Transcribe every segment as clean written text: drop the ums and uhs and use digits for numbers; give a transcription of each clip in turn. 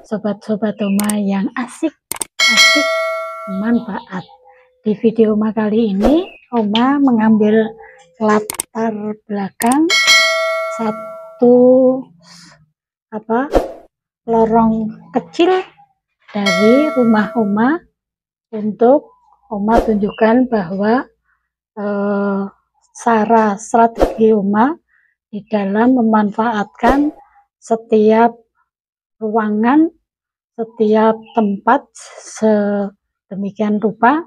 sobat-sobat Oma yang asik manfaat. Di video Oma kali ini, Oma mengambil latar belakang satu lorong kecil dari rumah Oma untuk Oma tunjukkan bahwa cara strategi Oma di dalam memanfaatkan setiap ruangan, setiap tempat sedemikian rupa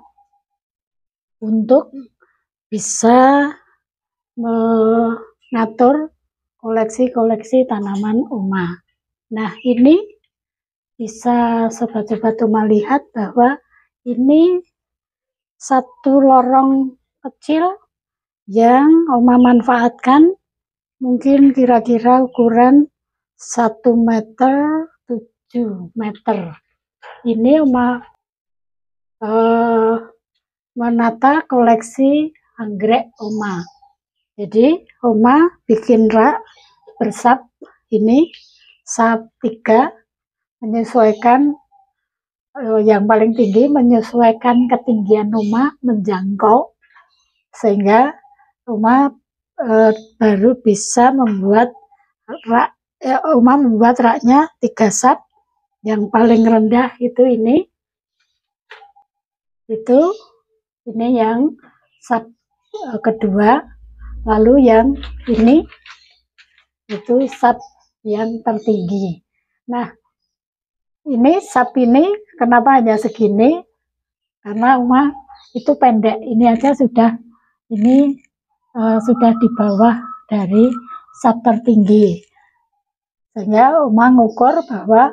untuk bisa mengatur koleksi-koleksi tanaman Oma. Nah, ini bisa sobat-sobat Oma lihat bahwa ini satu lorong kecil yang Oma manfaatkan, mungkin kira-kira ukuran 1 meter 7 meter. Ini Oma menata koleksi anggrek Oma. Jadi Oma bikin rak bersap ini sap 3, menyesuaikan yang paling tinggi, menyesuaikan ketinggian Oma menjangkau, sehingga Oma baru bisa membuat rak. Oma membuat raknya 3 sap, yang paling rendah itu ini yang sap kedua, lalu yang ini itu sap yang tertinggi. Nah, ini sap ini kenapa hanya segini, karena Oma itu pendek, ini aja sudah di bawah dari sap tertinggi, sehingga Oma ngukur bahwa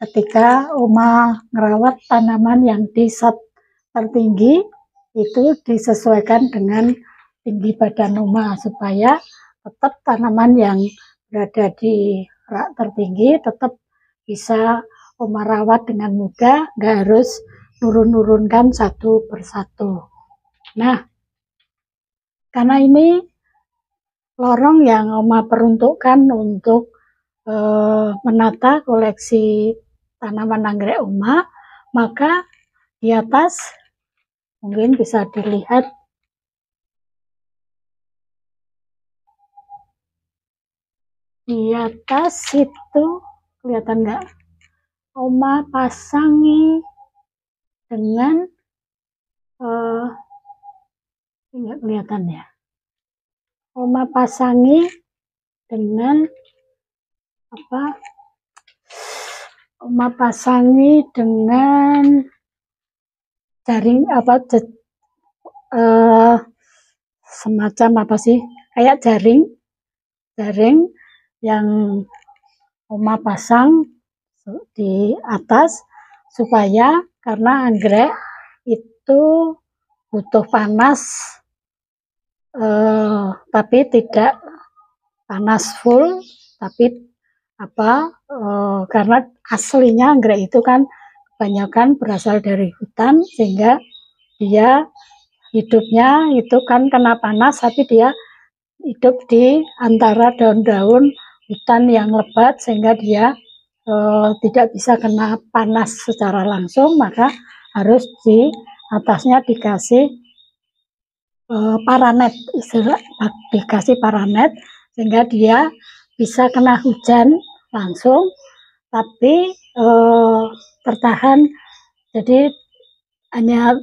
ketika Oma merawat tanaman yang di sap tertinggi itu disesuaikan dengan tinggi badan Oma, supaya tetap tanaman yang berada di rak tertinggi tetap bisa Oma rawat dengan mudah, nggak harus nurun-nurunkan satu persatu. Nah, karena ini lorong yang Oma peruntukkan untuk menata koleksi tanaman anggrek Oma, maka di atas mungkin bisa dilihat di atas itu, kelihatan nggak? Oma pasangi dengan nggak kelihatan ya. Oma pasangi dengan Oma pasangi dengan jaring semacam kayak jaring yang Oma pasang di atas, supaya karena anggrek itu butuh panas, tapi tidak panas full, tapi karena aslinya anggrek itu kan kebanyakan berasal dari hutan, sehingga dia hidupnya itu kan kena panas, tapi dia hidup di antara daun-daun hutan yang lebat, sehingga dia tidak bisa kena panas secara langsung, maka harus di atasnya dikasih paranet, dikasih paranet, sehingga dia bisa kena hujan langsung tapi tertahan. Jadi hanya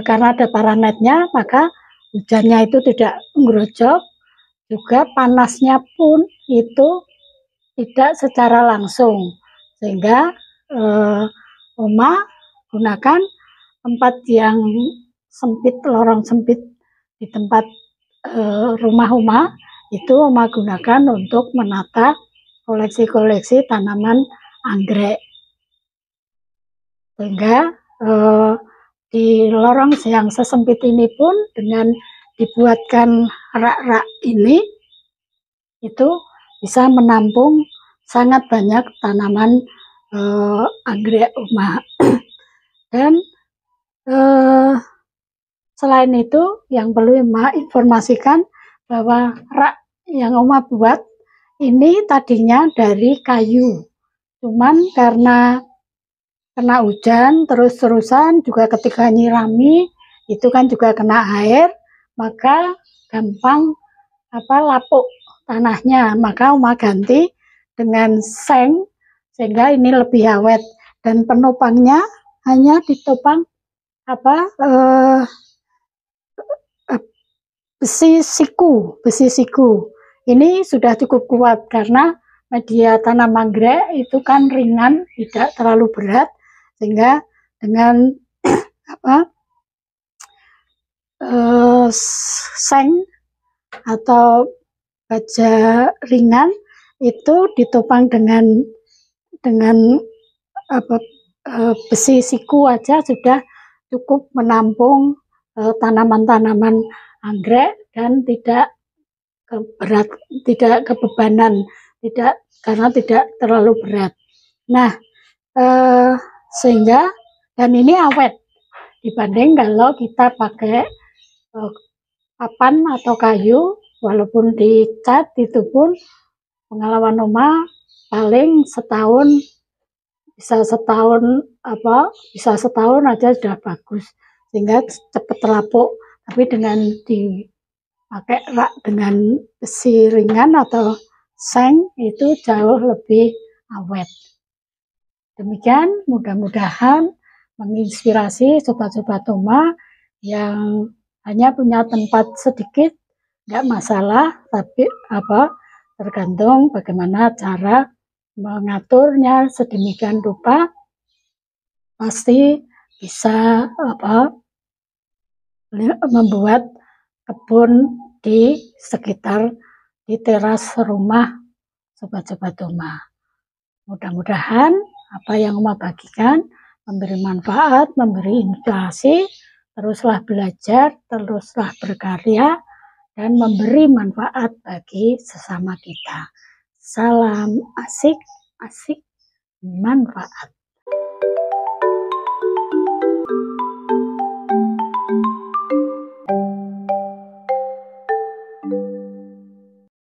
karena ada paranetnya, maka hujannya itu tidak ngerojok, juga panasnya pun itu tidak secara langsung, sehingga Oma gunakan tempat yang sempit, lorong sempit di tempat rumah Oma itu Oma gunakan untuk menata koleksi-koleksi tanaman anggrek, sehingga di lorong yang sesempit ini pun dengan dibuatkan rak-rak ini itu bisa menampung sangat banyak tanaman anggrek Oma. Dan selain itu yang perlu Oma informasikan bahwa rak yang Oma buat ini tadinya dari kayu, Cuman karena kena hujan terus-terusan, juga ketika nyirami itu kan juga kena air, maka gampang lapuk tanahnya. Maka Oma ganti dengan seng sehingga ini lebih awet, dan penopangnya hanya ditopang besi siku. Ini sudah cukup kuat karena media tanam anggrek itu kan ringan, tidak terlalu berat, sehingga dengan seng atau baja ringan itu ditopang dengan besi siku aja sudah cukup menampung tanaman-tanaman anggrek dan tidak berat, tidak kebebanan, karena tidak terlalu berat. Nah, sehingga dan ini awet dibanding kalau kita pakai papan atau kayu, walaupun dicat itu pun pengalaman Oma paling setahun, bisa setahun aja sudah bagus, sehingga cepat terlapuk. Tapi dengan dipakai rak dengan besi ringan atau seng itu jauh lebih awet. Demikian, mudah-mudahan menginspirasi sobat-sobat Oma yang hanya punya tempat sedikit, nggak masalah, tapi tergantung bagaimana cara mengaturnya sedemikian rupa, pasti bisa membuat kebun di sekitar di teras rumah sobat-sobat Oma. Mudah-mudahan apa yang Oma bagikan memberi manfaat, memberi inspirasi. Teruslah belajar, teruslah berkarya, dan memberi manfaat bagi sesama kita. Salam asik, asik, manfaat.